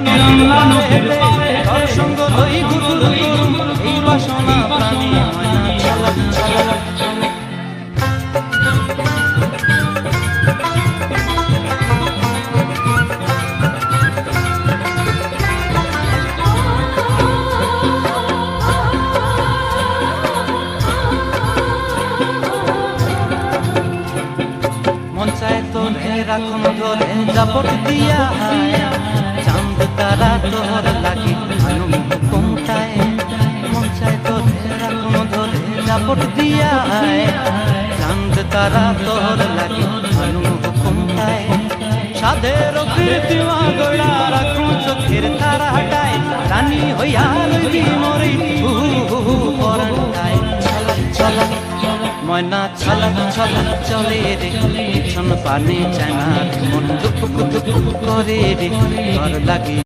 নদীর পাড়ে তোর সঙ্গ লই গুরু এই বাসনা প্রাণী ময়না চলা চলা। রাখুন ধরে জাপট দিয়া চাঁদ তারা তোর লাগে কোনটায় মন চায় তোরে রাখুন ধরে জাপট দিয়া চাঁদ তারা তোর লাগে কোনটায় সাধের কৃত্রিমা গোড়া রাখুন চোখের তারা হাটায় রানী হইয়া লইবি মরে পরাটায় চলা ময়না ছলা ছলা চলে রে পিছন পানে চায় না মন দুপুক দুপুক করে রে ঘর লাগে।